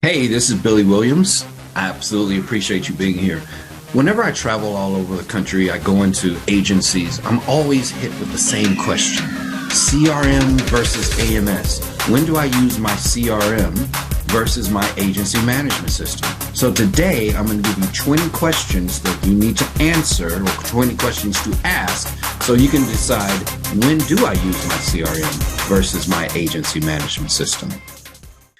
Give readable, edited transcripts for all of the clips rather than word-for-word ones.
Hey, this is Billy Williams. I absolutely appreciate you being here. Whenever I travel all over the country, I go into agencies, I'm always hit with the same question. CRM versus AMS. When do I use my CRM versus my agency management system? So today, I'm going to give you 20 questions that you need to answer, or 20 questions to ask, so you can decide, when do I use my CRM versus my agency management system?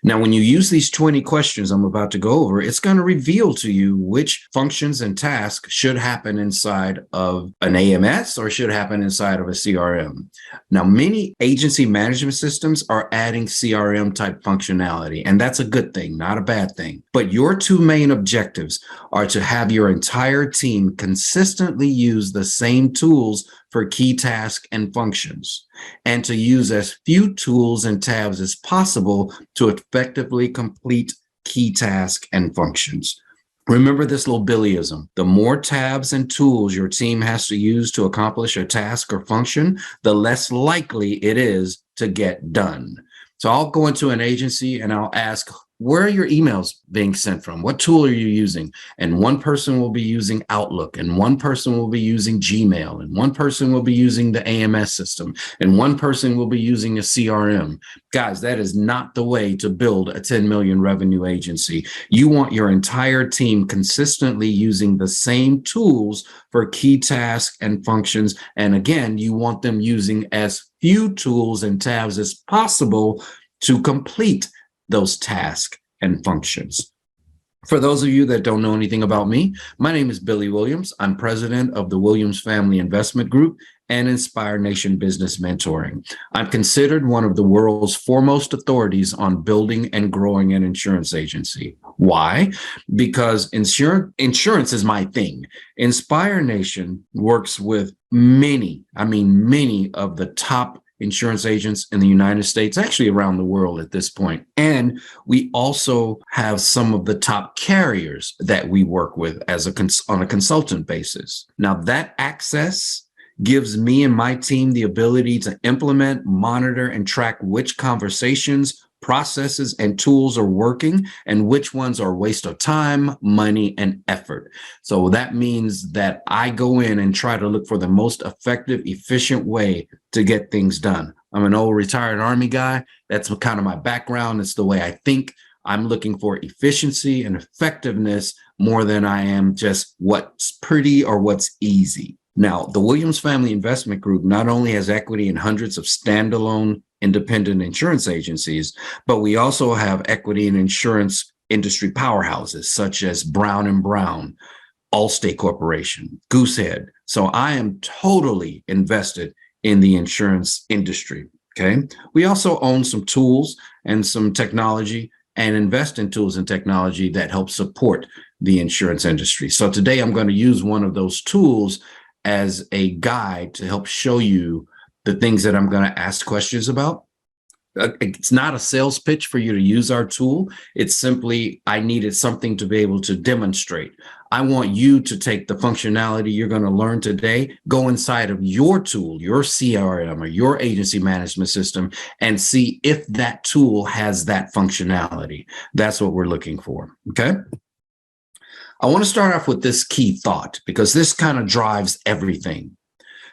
Now, when you use these 20 questions I'm about to go over, it's going to reveal to you which functions and tasks should happen inside of an AMS or should happen inside of a CRM. Now, many agency management systems are adding CRM type functionality, and that's a good thing, not a bad thing. But your two main objectives are to have your entire team consistently use the same tools for key tasks and functions, and to use as few tools and tabs as possible to effectively complete key tasks and functions. Remember this little Billyism. The more tabs and tools your team has to use to accomplish a task or function, the less likely it is to get done. So I'll go into an agency and I'll ask, where are your emails being sent from? What tool are you using? And one person will be using Outlook, and one person will be using Gmail, and one person will be using the AMS system, and one person will be using a CRM. Guys, that is not the way to build a 10 million revenue agency. You want your entire team consistently using the same tools for key tasks and functions. And again, you want them using as few tools and tabs as possible to complete those tasks and functions. For those of you that don't know anything about me, my name is Billy Williams. I'm president of the Williams Family Investment Group and Inspire Nation Business Mentoring. I'm considered one of the world's foremost authorities on building and growing an insurance agency. Why? Because insurance is my thing. Inspire Nation works with many of the top insurance agents in the United States, actually around the world at this point. And we also have some of the top carriers that we work with on a consultant basis. Now, that access gives me and my team the ability to implement, monitor, and track which conversations, processes, and tools are working and which ones are a waste of time, money, and effort. So that means that I go in and try to look for the most effective, efficient way to get things done. I'm an old retired Army guy. That's kind of my background. It's the way I think. I'm looking for efficiency and effectiveness more than I am just what's pretty or what's easy. Now, the Williams Family Investment Group not only has equity in hundreds of standalone independent insurance agencies, but we also have equity in insurance industry powerhouses such as Brown & Brown, Allstate Corporation, Goosehead. So I am totally invested in the insurance industry, okay? We also own some tools and some technology and invest in tools and technology that help support the insurance industry. So today I'm going to use one of those tools as a guide to help show you the things that I'm going to ask questions about. It's not a sales pitch for you to use our tool. It's simply, I needed something to be able to demonstrate. I want you to take the functionality you're going to learn today, go inside of your tool, your CRM or your agency management system, and see if that tool has that functionality. That's what we're looking for, okay? I want to start off with this key thought because this kind of drives everything.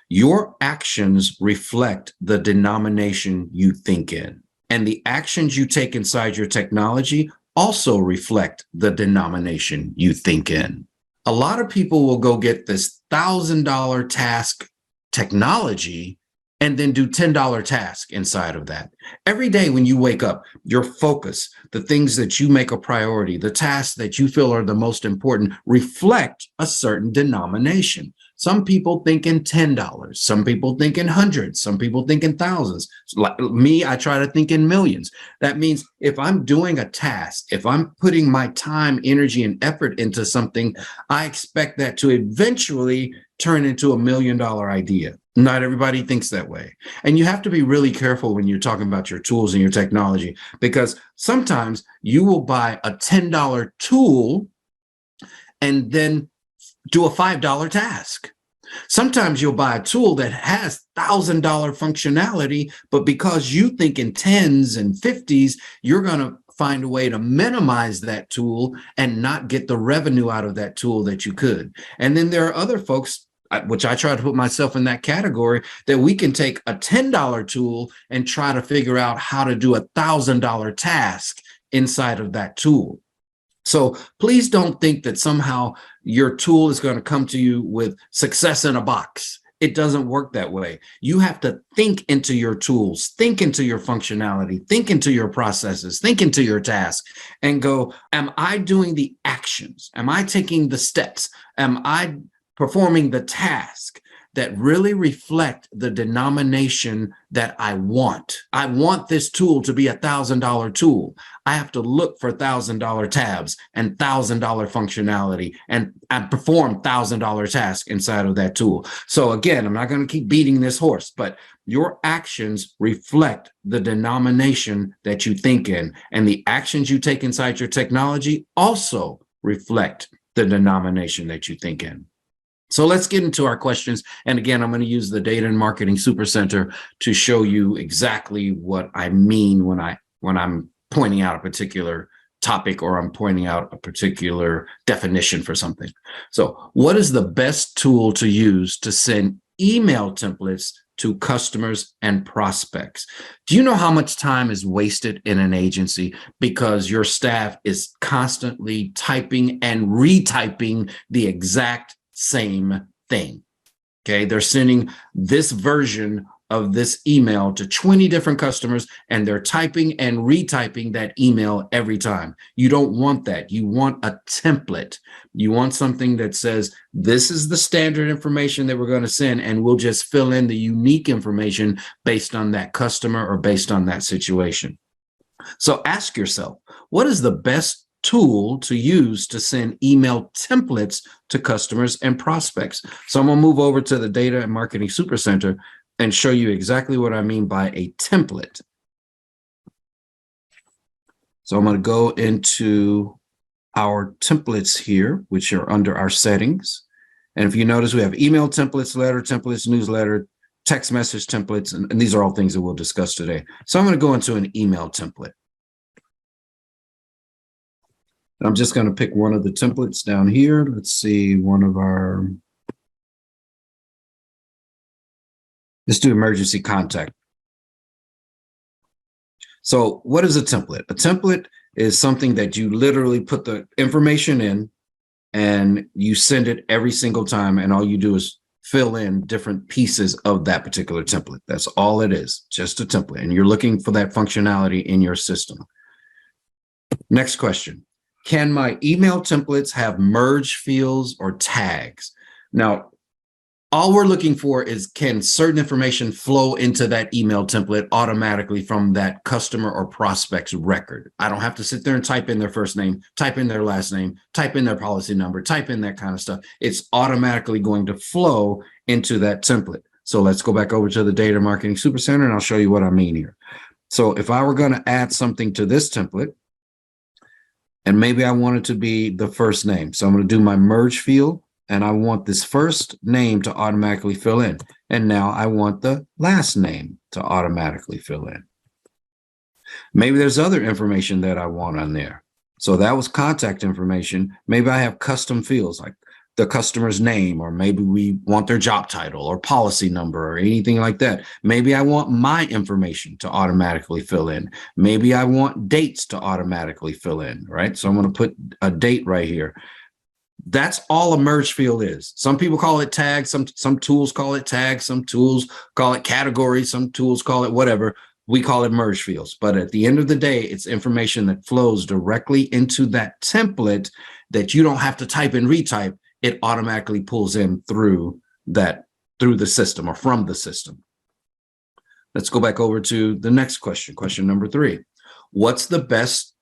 Your actions reflect the denomination you think in, and the actions you take inside your technology also reflect the denomination you think in. A lot of people will go get this $1,000 task technology and then do $10 task inside of that. Every day when you wake up, your focus, the things that you make a priority, the tasks that you feel are the most important reflect a certain denomination. Some people think in $10, some people think in hundreds, some people think in thousands. Like me, I try to think in millions. That means if I'm doing a task, if I'm putting my time, energy, and effort into something, I expect that to eventually turn into $1 million idea. Not everybody thinks that way. And you have to be really careful when you're talking about your tools and your technology, because sometimes you will buy a $10 tool and then do a $5 task. Sometimes you'll buy a tool that has $1,000 functionality, but because you think in tens and 50s, you're going to find a way to minimize that tool and not get the revenue out of that tool that you could. And then there are other folks, which I try to put myself in that category, that we can take a $10 tool and try to figure out how to do $1,000 task inside of that tool. So please don't think that somehow your tool is going to come to you with success in a box. It doesn't work that way. You have to think into your tools, think into your functionality, think into your processes, think into your task, and go, am I doing the actions? Am I taking the steps? Am I performing the task that really reflect the denomination that I want? I want this tool to be $1,000 tool. I have to look for $1,000 tabs and $1,000 functionality and perform $1,000 tasks inside of that tool. So again, I'm not going to keep beating this horse, but your actions reflect the denomination that you think in, and the actions you take inside your technology also reflect the denomination that you think in. So let's get into our questions. And again, I'm going to use the Data and Marketing Supercenter to show you exactly what I mean when I'm pointing out a particular topic or I'm pointing out a particular definition for something. So what is the best tool to use to send email templates to customers and prospects? Do you know how much time is wasted in an agency because your staff is constantly typing and retyping the exact same thing? Okay, they're sending this version of this email to 20 different customers, and they're typing and retyping that email every time. You don't want that. You want a template. You want something that says, this is the standard information that we're going to send, and we'll just fill in the unique information based on that customer or based on that situation. So ask yourself, what is the best tool to use to send email templates to customers and prospects? So I'm going to move over to the Data and Marketing Supercenter and show you exactly what I mean by a template. So I'm going to go into our templates here, which are under our settings. And if you notice, we have email templates, letter templates, newsletter, text message templates, and these are all things that we'll discuss today. So I'm going to go into an email template. I'm just going to pick one of the templates down here. Let's see, let's do emergency contact. So what is a template? A template is something that you literally put the information in and you send it every single time, and all you do is fill in different pieces of that particular template. That's all it is, just a template. And you're looking for that functionality in your system. Next question. Can my email templates have merge fields or tags? Now, all we're looking for is, can certain information flow into that email template automatically from that customer or prospect's record? I don't have to sit there and type in their first name, type in their last name, type in their policy number, type in that kind of stuff. It's automatically going to flow into that template. So let's go back over to the Data Marketing Supercenter, and I'll show you what I mean here. So if I were going to add something to this template, and maybe I want it to be the first name. So I'm going to do my merge field, and I want this first name to automatically fill in. And now I want the last name to automatically fill in. Maybe there's other information that I want on there. So that was contact information. Maybe I have custom fields like the customer's name, or maybe we want their job title or policy number or anything like that. Maybe I want my information to automatically fill in. Maybe I want dates to automatically fill in, right? So I'm going to put a date right here. That's all a merge field is. Some people call it tags. Some tools call it tags. Some tools call it categories. Some tools call it whatever. We call it merge fields. But at the end of the day, it's information that flows directly into that template that you don't have to type and retype. It automatically pulls in through the system or from the system. Let's go back over to the next question. Question number 3. What's the best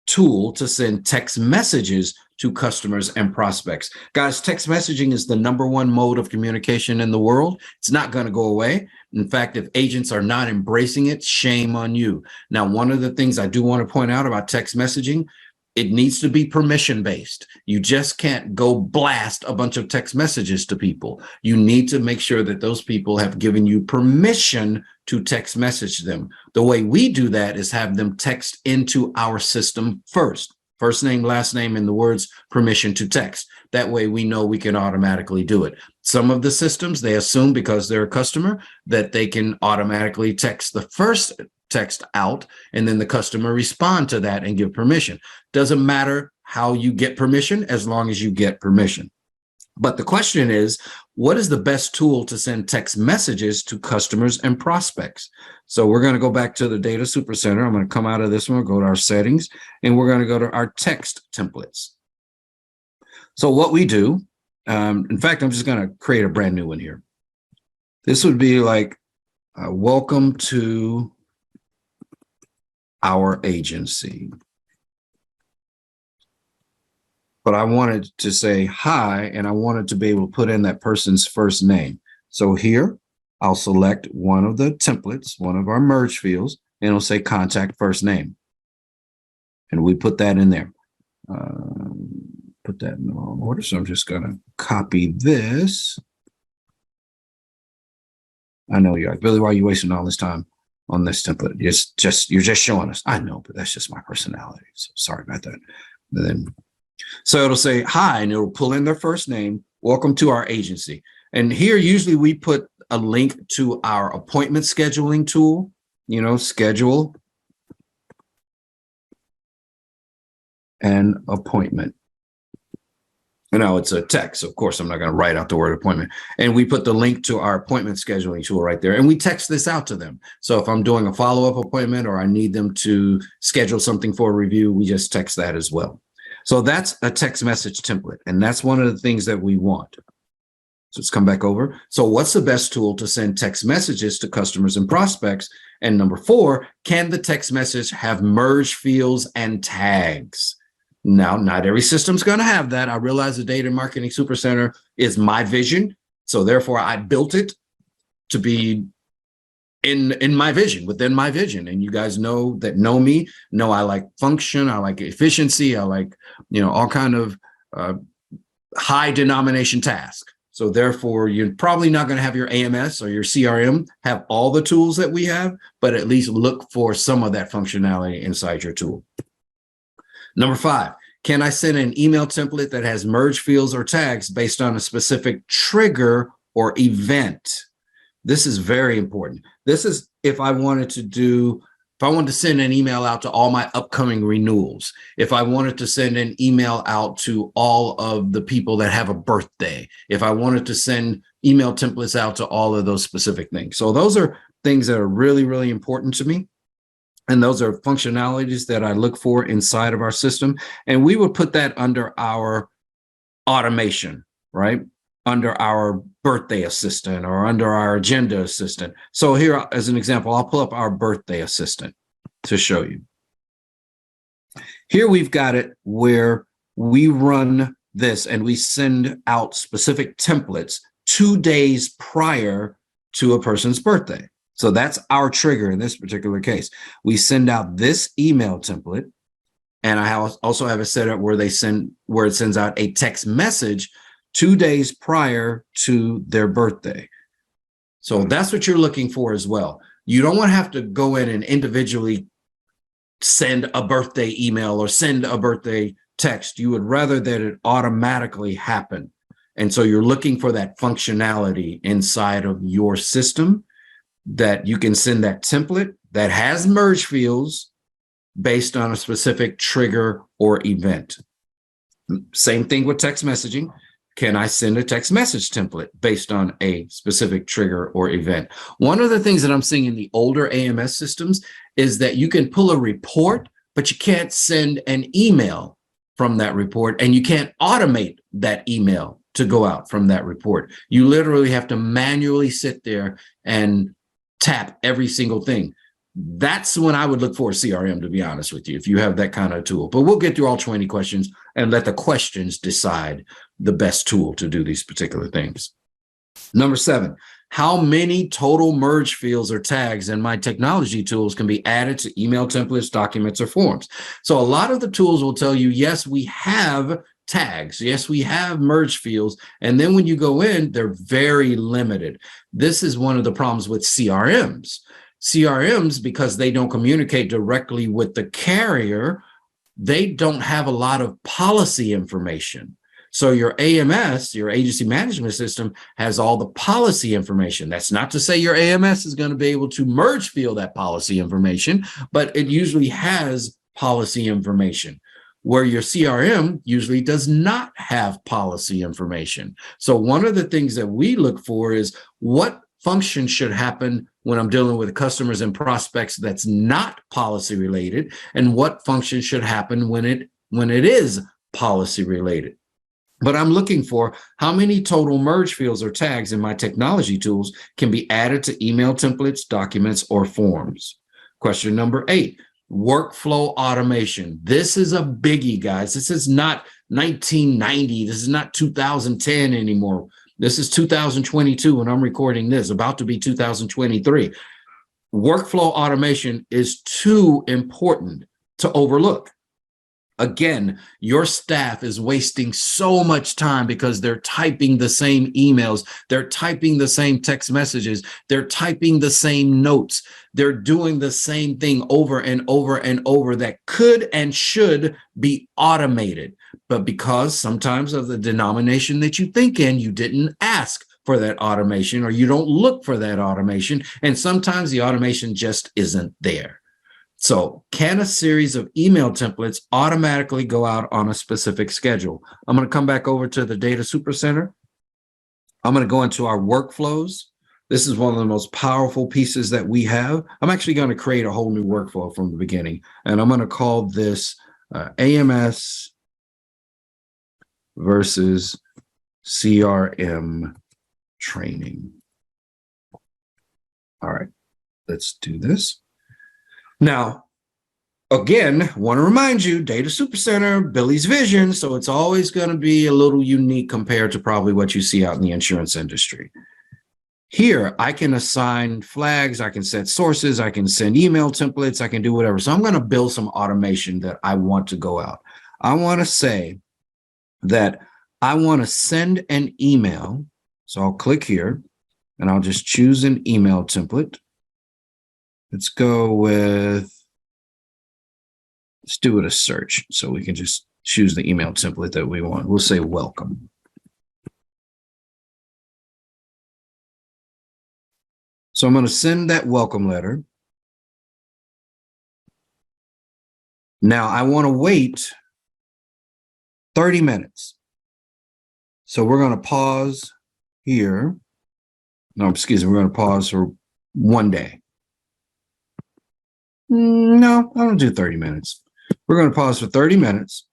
tool to send text messages to customers and prospects? Guys, text messaging is the #1 mode of communication in the world. It's not going to go away. In fact, if agents are not embracing it, shame on you. Now, one of the things I do want to point out about text messaging It needs to be permission based. You just can't go blast a bunch of text messages to people. You need to make sure that those people have given you permission to text message them. The way we do that is have them text into our system first name, last name, and the words permission to text. That way we know we can automatically do it. Some of the systems, they assume because they're a customer that they can automatically text the first text out and then the customer respond to that and give permission. Doesn't matter how you get permission as long as you get permission. But the question is, what is the best tool to send text messages to customers and prospects? So we're going to go back to the Data Supercenter. I'm going to come out of this one, go to our settings, and we're going to go to our text templates. So what we do, in fact, I'm just going to create a brand new one here. This would be like, welcome to our agency. But I wanted to say hi, and I wanted to be able to put in that person's first name. So here, I'll select one of the templates, one of our merge fields, and it'll say contact first name. And we put that in there. Put that in the wrong order. So I'm just going to copy this. I know you're like, Billy, why are you wasting all this time on this template? You're just showing us. I know, but that's just my personality. So sorry about that. And then, so it'll say hi, and it'll pull in their first name. Welcome to our agency. And here, usually we put a link to our appointment scheduling tool, schedule an appointment. Now it's a text. Of course, I'm not going to write out the word appointment. And we put the link to our appointment scheduling tool right there. And we text this out to them. So if I'm doing a follow-up appointment or I need them to schedule something for a review, we just text that as well. So that's a text message template. And that's one of the things that we want. So let's come back over. So what's the best tool to send text messages to customers and prospects? And number 4, can the text message have merge fields and tags? Now, not every system's going to have that. I realize the Data Marketing Supercenter is my vision. So therefore, I built it to be in my vision, within my vision. And you guys know me, know I like function, I like efficiency, I like, all kind of high denomination tasks. So therefore, you're probably not going to have your AMS or your CRM have all the tools that we have, but at least look for some of that functionality inside your tool. Number 5, can I send an email template that has merge fields or tags based on a specific trigger or event? This is very important. This is if I wanted to send an email out to all my upcoming renewals, if I wanted to send an email out to all of the people that have a birthday, if I wanted to send email templates out to all of those specific things. So those are things that are really, really important to me. And those are functionalities that I look for inside of our system. And we would put that under our automation, right? Under our birthday assistant or under our agenda assistant. So here, as an example, I'll pull up our birthday assistant to show you. Here we've got it where we run this and we send out specific templates 2 days prior to a person's birthday. So that's our trigger in this particular case. We send out this email template, and I also have it set up where it sends out a text message 2 days prior to their birthday. So that's what you're looking for as well. You don't want to have to go in and individually send a birthday email or send a birthday text. You would rather that it automatically happen. And so you're looking for that functionality inside of your system, that you can send that template that has merge fields based on a specific trigger or event. Same thing with text messaging. Can I send a text message template based on a specific trigger or event? One of the things that I'm seeing in the older AMS systems is that you can pull a report, but you can't send an email from that report, and you can't automate that email to go out from that report. You literally have to manually sit there and tap every single thing. That's when I would look for a CRM, to be honest with you, if you have that kind of tool. But we'll get through all 20 questions and let the questions decide the best tool to do these particular things. Number 7, How many total merge fields or tags in my technology tools can be added to email templates, documents, or forms? So a lot of the tools will tell you, yes, we have tags. Yes, we have merge fields. And then when you go in, they're very limited. This is one of the problems with CRMs. CRMs, because they don't communicate directly with the carrier, they don't have a lot of policy information. So your AMS, your agency management system, has all the policy information. That's not to say your AMS is going to be able to merge field that policy information, but it usually has policy information, where your CRM usually does not have policy information. So one of the things that we look for is what function should happen when I'm dealing with customers and prospects that's not policy related, and what function should happen when it is policy related. But I'm looking for how many total merge fields or tags in my technology tools can be added to email templates, documents, or forms. Question number 8, workflow automation. This is a biggie, guys. This is not 1990. This is not 2010 anymore. This is 2022 when I'm recording this, about to be 2023. Workflow automation is too important to overlook. Again, your staff is wasting so much time because they're typing the same emails, they're typing the same text messages, they're typing the same notes, they're doing the same thing over and over and over that could and should be automated. But because sometimes of the denomination that you think in, you didn't ask for that automation, or you don't look for that automation, and sometimes the automation just isn't there. So can a series of email templates automatically go out on a specific schedule? I'm going to come back over to the Data Supercenter. I'm going to go into our workflows. This is one of the most powerful pieces that we have. I'm actually going to create a whole new workflow from the beginning, and I'm going to call this AMS versus CRM training. All right, let's do this. Now, again, want to remind you, Data Supercenter, Billy's vision, so it's always going to be a little unique compared to probably what you see out in the insurance industry. Here, I can assign flags, I can set sources, I can send email templates, I can do whatever. So I'm going to build some automation that I want to go out. I want to say that I want to send an email. So I'll click here, and I'll just choose an email template. Let's do it a search. So we can just choose the email template that we want. We'll say welcome. So I'm going to send that welcome letter. Now I want to wait 30 minutes. So we're going to pause here. No, excuse me. We're going to pause for 1 day. No, I don't do 30 minutes. We're going to pause for 30 minutes.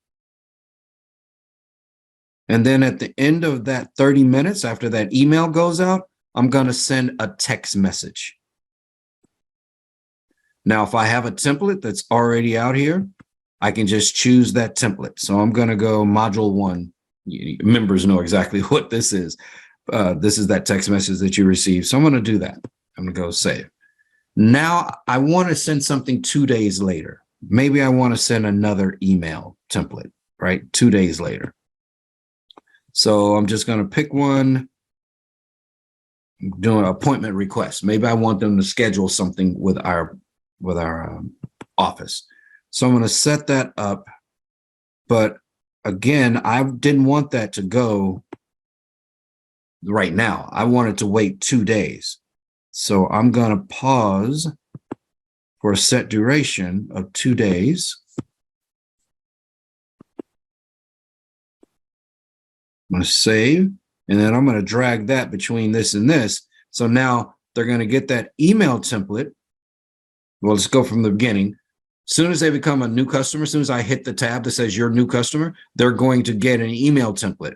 And then at the end of that 30 minutes, after that email goes out, I'm going to send a text message. Now, if I have a template that's already out here, I can just choose that template. So I'm going to go module 1. Members know exactly what this is. This is that text message that you received. So I'm going to do that. I'm going to go save. Now I want to send something 2 days later. Maybe I want to send another email template, right? 2 days later. So I'm just going to pick one. I'm doing an appointment request. Maybe I want them to schedule something with our office. So I'm going to set that up. But again, I didn't want that to go right now. I wanted to wait 2 days. So I'm going to pause for a set duration of 2 days. I'm going to save, and then I'm going to drag that between this and this. So now they're going to get that email template. Well, let's go from the beginning. As soon as they become a new customer, as soon as I hit the tab that says you're a new customer, they're going to get an email template.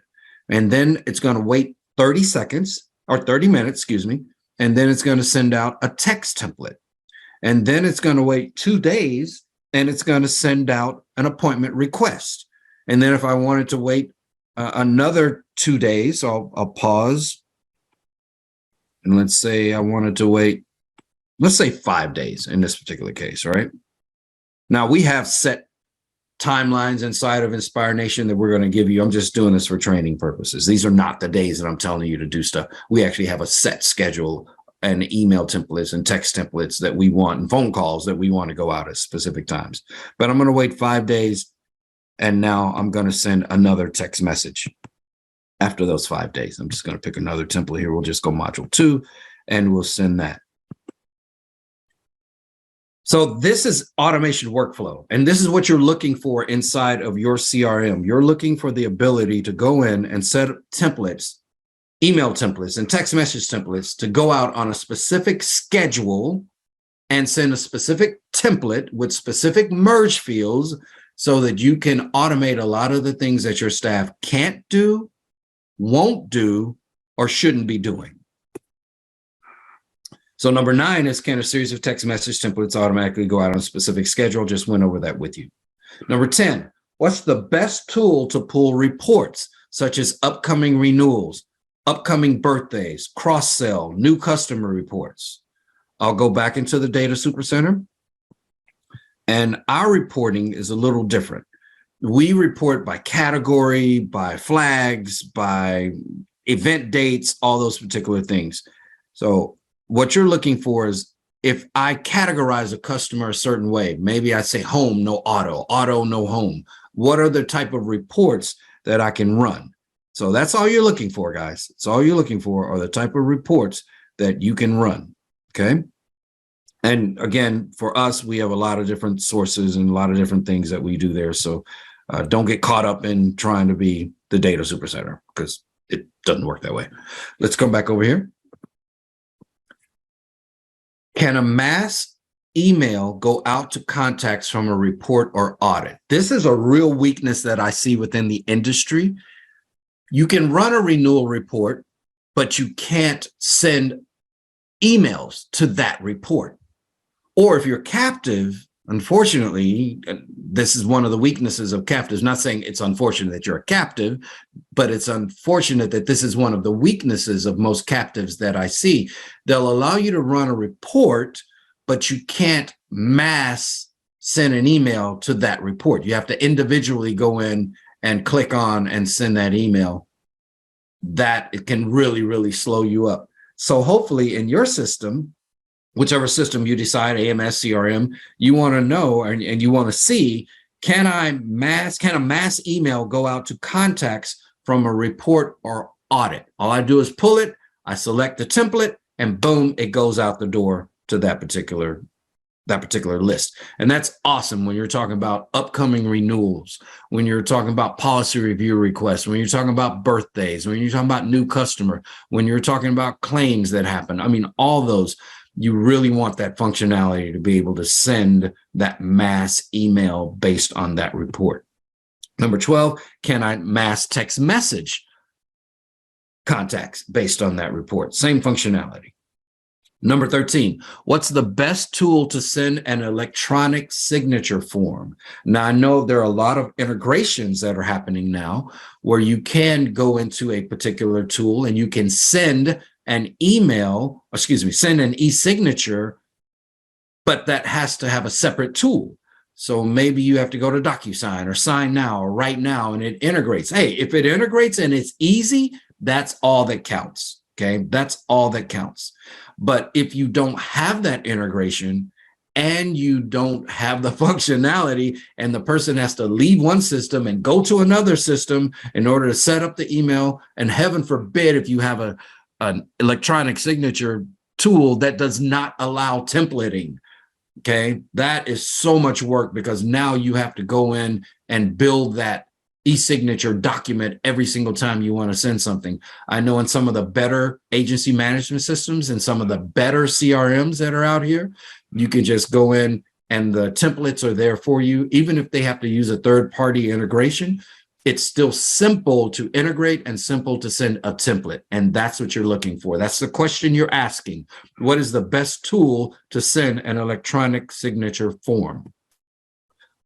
And then it's going to wait 30 seconds or 30 minutes, excuse me. And then it's going to send out a text template. And then it's going to wait 2 days, and it's going to send out an appointment request. And then if I wanted to wait another 2 days, I'll pause And let's say I wanted to wait, let's say 5 days in this particular case, right? Now we have set timelines inside of Inspire Nation that we're going to give you. I'm just doing this for training purposes. These are not the days that I'm telling you to do stuff. We actually have a set schedule and email templates and text templates that we want and phone calls that we want to go out at specific times. But I'm going to wait 5 days. And now I'm going to send another text message after those 5 days. I'm just going to pick another template here. We'll just go module 2 and we'll send that. So this is automation workflow, and this is what you're looking for inside of your CRM. You're looking for the ability to go in and set templates, email templates, and text message templates to go out on a specific schedule and send a specific template with specific merge fields so that you can automate a lot of the things that your staff can't do, won't do, or shouldn't be doing. So number 9 is, can a series of text message templates automatically go out on a specific schedule? Just went over that with you. Number 10, what's the best tool to pull reports such as upcoming renewals, upcoming birthdays, cross-sell, new customer reports? I'll go back into the Data Supercenter, and our reporting is a little different. We report by category, by flags, by event dates, all those particular things. So what you're looking for is, if I categorize a customer a certain way, maybe I say home, no auto, auto, no home. What are the type of reports that I can run? So that's all you're looking for, guys. It's all you're looking for are the type of reports that you can run, okay? And again, for us, we have a lot of different sources and a lot of different things that we do there. So don't get caught up in trying to be the Data Supercenter, because it doesn't work that way. Let's come back over here. Can a mass email go out to contacts from a report or audit? This is a real weakness that I see within the industry. You can run a renewal report, but you can't send emails to that report. Or if you're captive, unfortunately, this is one of the weaknesses of captives. Not saying it's unfortunate that you're a captive, but it's unfortunate that this is one of the weaknesses of most captives that I see. They'll allow you to run a report, but you can't mass send an email to that report. You have to individually go in and click on and send that email. That it can really, really slow you up. So hopefully in your system, whichever system you decide, AMS, CRM, you want to know and you want to see, can a mass email go out to contacts from a report or audit? All I do is pull it, I select the template, and boom, it goes out the door to that particular list. And that's awesome when you're talking about upcoming renewals, when you're talking about policy review requests, when you're talking about birthdays, when you're talking about new customer, when you're talking about claims that happen. I mean, all those. You really want that functionality to be able to send that mass email based on that report. Number 12, can I mass text message contacts based on that report? Same functionality. Number 13, what's the best tool to send an electronic signature form? Now, I know there are a lot of integrations that are happening now where you can go into a particular tool and you can send an email, send an e-signature, but that has to have a separate tool. So maybe you have to go to DocuSign or Sign Now or Write Now, and it integrates. Hey, if it integrates and it's easy, that's all that counts, okay? That's all that counts. But if you don't have that integration and you don't have the functionality and the person has to leave one system and go to another system in order to set up the email, and heaven forbid if you have an electronic signature tool that does not allow templating, okay? That is so much work, because now you have to go in and build that e-signature document every single time you want to send something. I know in some of the better agency management systems and some of the better CRMs that are out here, you can just go in and the templates are there for you. Even if they have to use a third-party integration, it's still simple to integrate and simple to send a template. And that's what you're looking for. That's the question you're asking. What is the best tool to send an electronic signature form?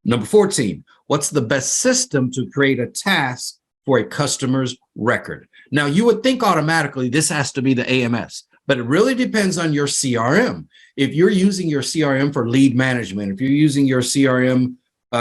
Number 14, what's the best system to create a task for a customer's record? Now, you would think automatically this has to be the AMS, but it really depends on your CRM. If you're using your CRM for lead management, if you're using your CRM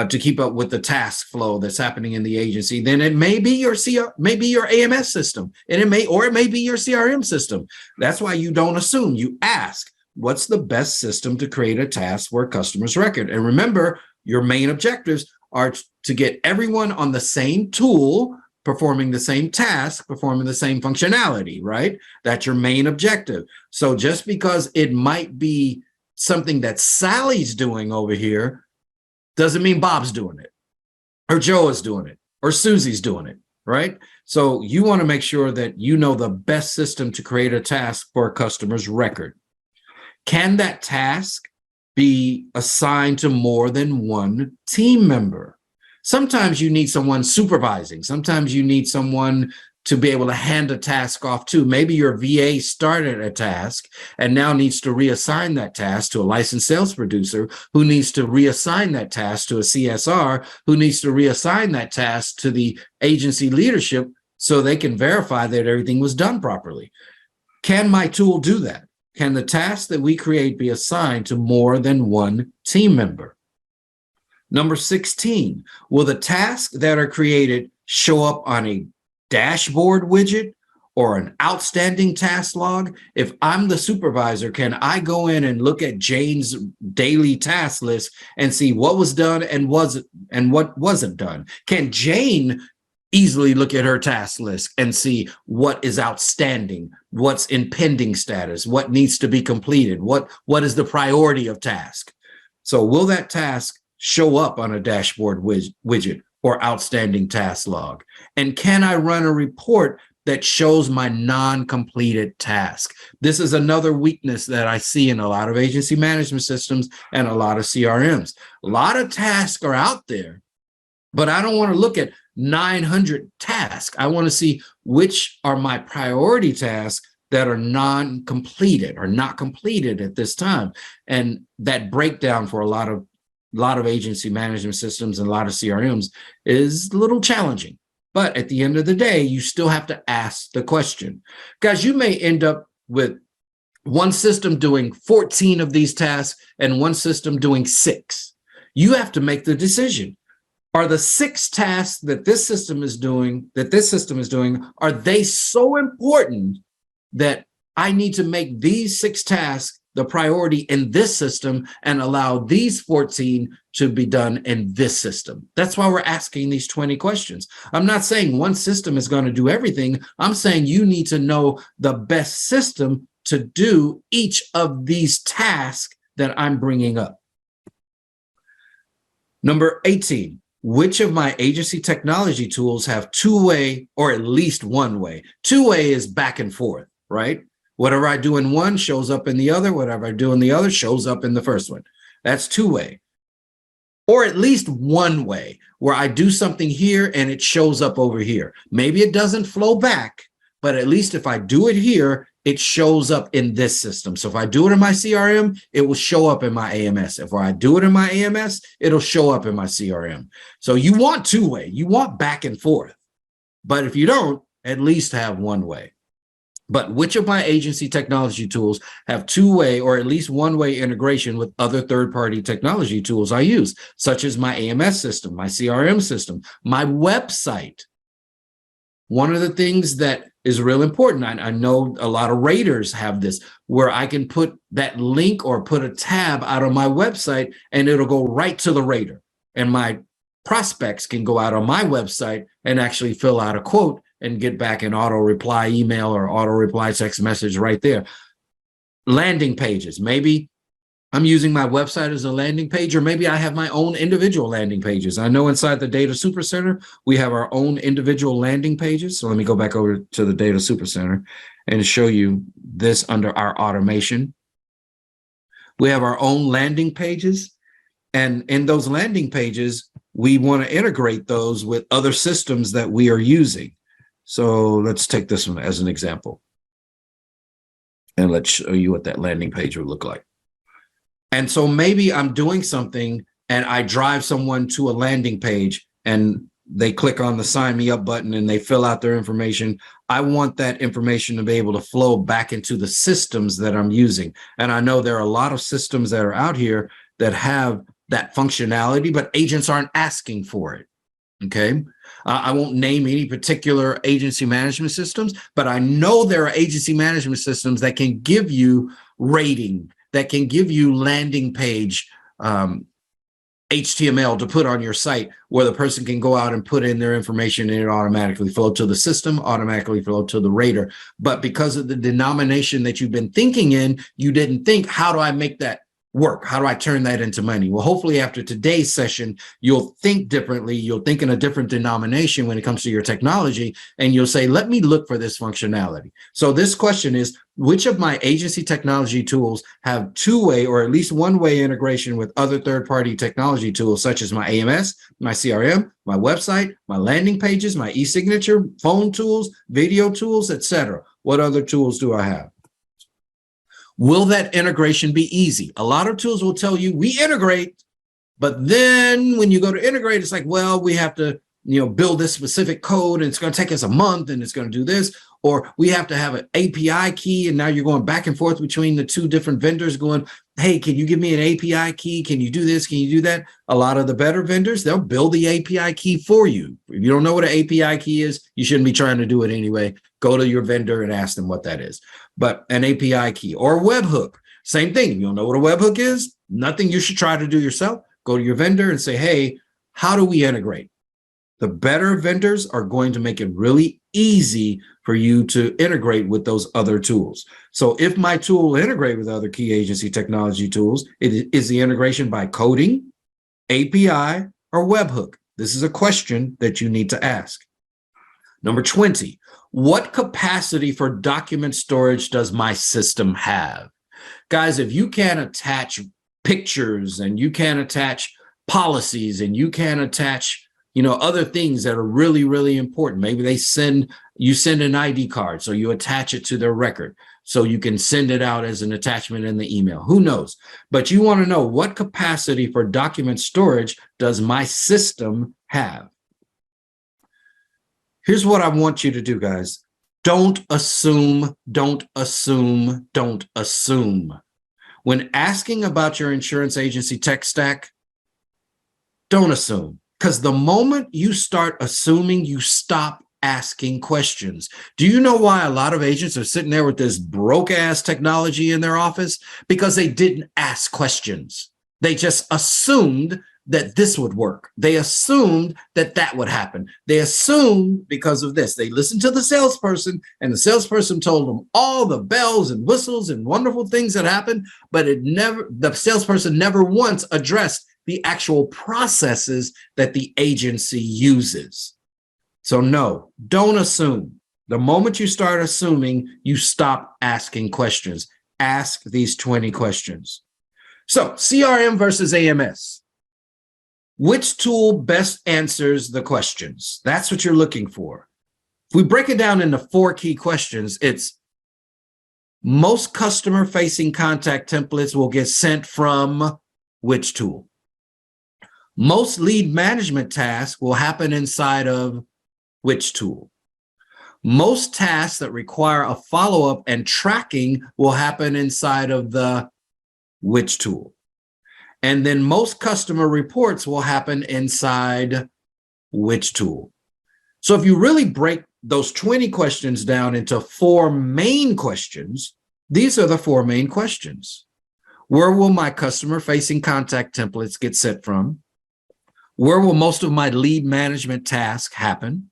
to keep up with the task flow that's happening in the agency, then it may be your AMS system, and it may be your CRM system. That's why you don't assume. You ask, what's the best system to create a task for a customer's record? And remember, your main objectives are to get everyone on the same tool, performing the same task, performing the same functionality, right? That's your main objective. So just because it might be something that Sally's doing over here doesn't mean Bob's doing it, or Joe is doing it, or Susie's doing it, right? So you want to make sure that you know the best system to create a task for a customer's record. Can that task be assigned to more than one team member? Sometimes you need someone supervising. Sometimes you need someone to be able to hand a task off to. Maybe your VA started a task and now needs to reassign that task to a licensed sales producer, who needs to reassign that task to a CSR, who needs to reassign that task to the agency leadership so they can verify that everything was done properly. Can my tool do that? Can the task that we create be assigned to more than one team member? Number 16, will the tasks that are created show up on a dashboard widget or an outstanding task log? If I'm the supervisor, can I go in and look at Jane's daily task list and see what was done and what wasn't done? Can Jane easily look at her task list and see what is outstanding, what's in pending status, what needs to be completed, what is the priority of task? So will that task show up on a dashboard widget or outstanding task log? And can I run a report that shows my non-completed task? This is another weakness that I see in a lot of agency management systems and a lot of CRMs. A lot of tasks are out there, but I don't want to look at 900 tasks. I want to see which are my priority tasks that are non-completed or not completed at this time. And that breakdown for a lot of agency management systems and a lot of CRMs is a little challenging. But at the end of the day, you still have to ask the question. Guys, you may end up with one system doing 14 of these tasks and one system doing 6. You have to make the decision. Are the 6 tasks that this system is doing, are they so important that I need to make these 6 tasks the priority in this system and allow these 14 to be done in this system? That's why we're asking these 20 questions. I'm not saying one system is going to do everything. I'm saying you need to know the best system to do each of these tasks that I'm bringing up. Number 18, which of my agency technology tools have two-way or at least one-way? Two-way is back and forth, right? Whatever I do in one shows up in the other. Whatever I do in the other shows up in the first one. That's two-way. Or at least one way, where I do something here and it shows up over here. Maybe it doesn't flow back, but at least if I do it here, it shows up in this system. So if I do it in my CRM, it will show up in my AMS. If I do it in my AMS, it'll show up in my CRM. So you want two-way, you want back and forth. But if you don't, at least have one way. But which of my agency technology tools have two-way or at least one-way integration with other third-party technology tools I use, such as my AMS system, my CRM system, my website? One of the things that is real important, I know a lot of raters have this, where I can put that link or put a tab out on my website and it'll go right to the rater. And my prospects can go out on my website and actually fill out a quote and get back an auto reply email or auto reply text message right there. Landing pages. Maybe I'm using my website as a landing page, or maybe I have my own individual landing pages. I know inside the Data Supercenter, we have our own individual landing pages. So let me go back over to the Data Supercenter and show you this under our automation. We have our own landing pages. And in those landing pages, we want to integrate those with other systems that we are using. So let's take this one as an example. And let's show you what that landing page would look like. And so maybe I'm doing something and I drive someone to a landing page and they click on the sign me up button and they fill out their information. I want that information to be able to flow back into the systems that I'm using. And I know there are a lot of systems that are out here that have that functionality, but agents aren't asking for it. Okay. I won't name any particular agency management systems, but I know there are agency management systems that can give you rating, that can give you landing page HTML to put on your site where the person can go out and put in their information and it automatically flow to the system, automatically flow to the rater. But because of the denomination that you've been thinking in, you didn't think, how do I make that work? How do I turn that into money? Well, hopefully after today's session, you'll think differently. You'll think in a different denomination when it comes to your technology, and you'll say, let me look for this functionality. So this question is, which of my agency technology tools have two-way or at least one-way integration with other third-party technology tools, such as my AMS, my CRM, my website, my landing pages, my e-signature, phone tools, video tools, etc.? What other tools do I have? Will that integration be easy? A lot of tools will tell you we integrate, but then when you go to integrate, it's like, well, we have to, build this specific code and it's going to take us a month and it's going to do this, or we have to have an API key. And now you're going back and forth between the two different vendors going, hey, can you give me an API key? Can you do this? Can you do that? A lot of the better vendors, they'll build the API key for you. If you don't know what an API key is, you shouldn't be trying to do it anyway. Go to your vendor and ask them what that is. But an API key or a webhook, same thing. You don't know what a webhook is? Nothing you should try to do yourself. Go to your vendor and say, hey, how do we integrate? The better vendors are going to make it really easy for you to integrate with those other tools. So if my tool will integrate with other key agency technology tools, it is the integration by coding, API, or webhook. This is a question that you need to ask. Number 20, what capacity for document storage does my system have? Guys, if you can't attach pictures and you can't attach policies and you can't attach other things that are really, really important. Maybe you send an ID card, so you attach it to their record so you can send it out as an attachment in the email. Who knows? But you want to know, what capacity for document storage does my system have? Here's what I want you to do, guys. Don't assume, don't assume, don't assume. When asking about your insurance agency tech stack, don't assume. Because the moment you start assuming, you stop asking questions. Do you know why a lot of agents are sitting there with this broke-ass technology in their office? Because they didn't ask questions. They just assumed that this would work. They assumed that that would happen. They assumed because of this. They listened to the salesperson, and the salesperson told them all the bells and whistles and wonderful things that happened, but the salesperson never once addressed the actual processes that the agency uses. So no, don't assume. The moment you start assuming, you stop asking questions. Ask these 20 questions. So CRM versus AMS. Which tool best answers the questions? That's what you're looking for. If we break it down into 4 key questions, it's most customer-facing contact templates will get sent from which tool? Most lead management tasks will happen inside of which tool? Most tasks that require a follow-up and tracking will happen inside of the which tool? And then most customer reports will happen inside which tool? So if you really break those 20 questions down into 4 main questions, these are the 4 main questions. Where will my customer-facing contact templates get sent from? Where will most of my lead management tasks happen?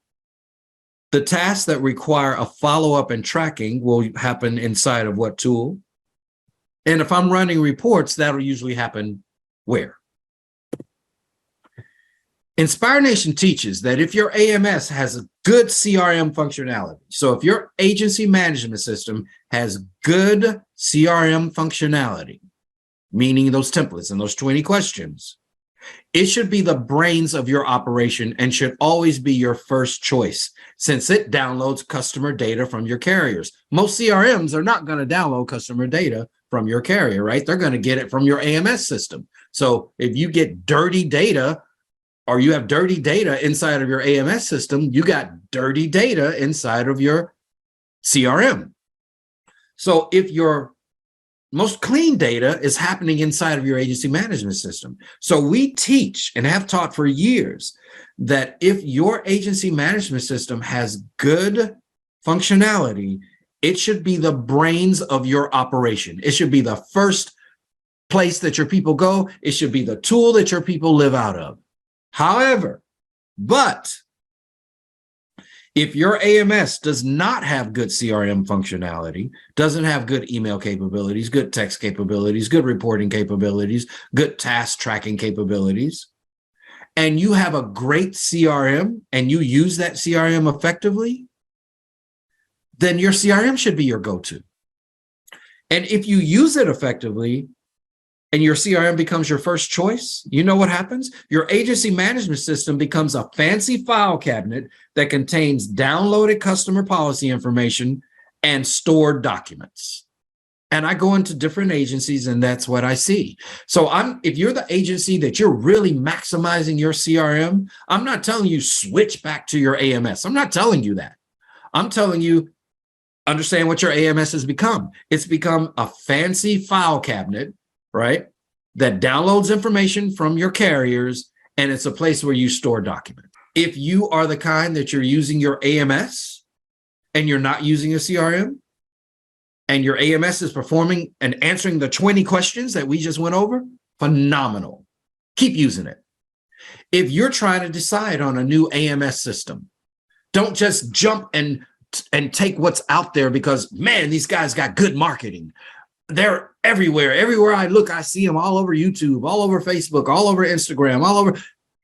The tasks that require a follow-up and tracking will happen inside of what tool? And if I'm running reports, that'll usually happen where? Inspire Nation teaches that if your AMS has a good CRM functionality, so if your agency management system has good CRM functionality, meaning those templates and those 20 questions, it should be the brains of your operation and should always be your first choice, since it downloads customer data from your carriers. Most CRMs are not going to download customer data from your carrier, right? They're going to get it from your AMS system. So if you get dirty data or you have dirty data inside of your AMS system, you got dirty data inside of your CRM. So if your most clean data is happening inside of your agency management system. So we teach and have taught for years that if your agency management system has good functionality, it should be the brains of your operation. It should be the first place that your people go. It should be the tool that your people live out of. However, but if your AMS does not have good CRM functionality, doesn't have good email capabilities, good text capabilities, good reporting capabilities, good task tracking capabilities, and you have a great CRM and you use that CRM effectively, then your CRM should be your go-to. And if you use it effectively, and your CRM becomes your first choice, you know what happens? Your agency management system becomes a fancy file cabinet that contains downloaded customer policy information and stored documents. And I go into different agencies and that's what I see. So if you're the agency that you're really maximizing your CRM, I'm not telling you switch back to your AMS. I'm not telling you that. I'm telling you, understand what your AMS has become. It's become a fancy file cabinet, right, that downloads information from your carriers, and it's a place where you store documents. If you are the kind that you're using your AMS and you're not using a CRM, and your AMS is performing and answering the 20 questions that we just went over, phenomenal. Keep using it. If you're trying to decide on a new AMS system, don't just jump and take what's out there because, man, these guys got good marketing. They're everywhere. Everywhere I look, I see them all over YouTube, all over Facebook, all over Instagram, all over.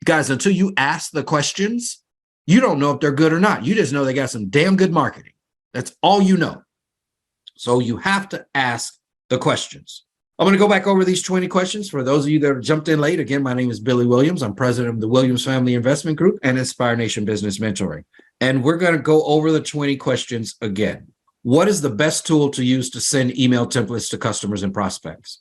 Guys, until you ask the questions, you don't know if they're good or not. You just know they got some damn good marketing. That's all you know. So you have to ask the questions. I'm going to go back over these 20 questions. For those of you that have jumped in late, again, my name is Billy Williams. I'm president of the Williams Family Investment Group and Inspire Nation Business Mentoring. And we're going to go over the 20 questions again. What is the best tool to use to send email templates to customers and prospects?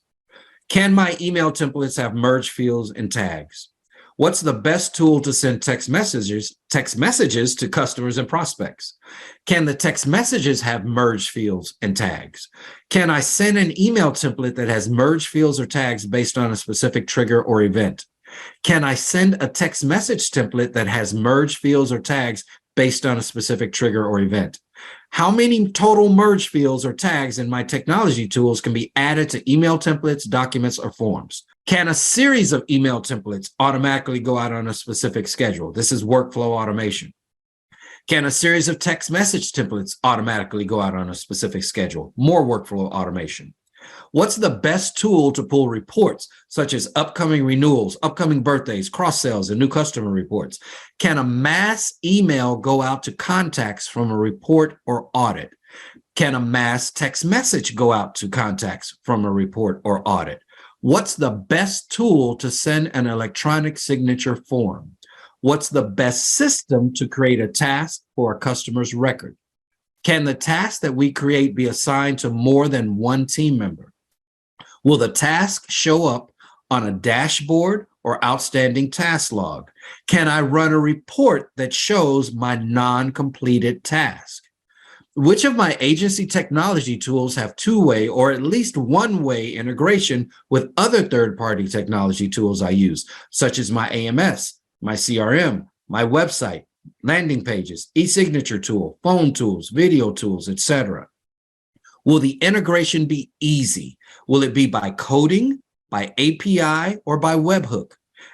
Can my email templates have merge fields and tags? What's the best tool to send text messages to customers and prospects? Can the text messages have merge fields and tags? Can I send an email template that has merge fields or tags based on a specific trigger or event? Can I send a text message template that has merge fields or tags based on a specific trigger or event? How many total merge fields or tags in my technology tools can be added to email templates, documents, or forms? Can a series of email templates automatically go out on a specific schedule? This is workflow automation. Can a series of text message templates automatically go out on a specific schedule? More workflow automation. What's the best tool to pull reports, such as upcoming renewals, upcoming birthdays, cross sales, and new customer reports? Can a mass email go out to contacts from a report or audit? Can a mass text message go out to contacts from a report or audit? What's the best tool to send an electronic signature form? What's the best system to create a task for a customer's record? Can the task that we create be assigned to more than one team member? Will the task show up on a dashboard or outstanding task log? Can I run a report that shows my non-completed task? Which of my agency technology tools have two-way or at least one-way integration with other third-party technology tools I use, such as my AMS, my CRM, my website, landing pages, e-signature tool, phone tools, video tools, etc.? Will the integration be easy? Will it be by coding, by API, or by webhook?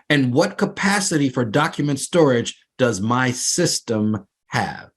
And what capacity for document storage does my system have?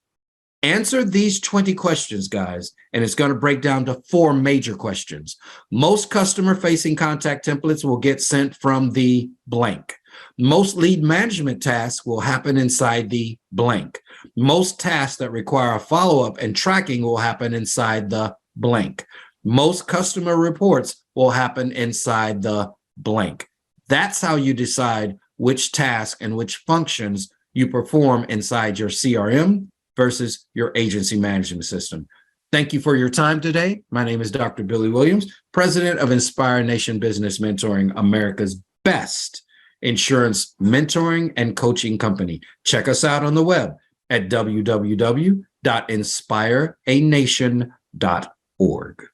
Answer these 20 questions, guys, and it's going to break down to 4 major questions. Most customer-facing contact templates will get sent from the blank. Most lead management tasks will happen inside the blank. Most tasks that require a follow-up and tracking will happen inside the blank. Most customer reports will happen inside the blank. That's how you decide which task and which functions you perform inside your CRM versus your agency management system. Thank you for your time today. My name is Dr. Billy Williams, president of Inspire Nation Business Mentoring, America's best insurance mentoring and coaching company. Check us out on the web at www.inspireanation.org.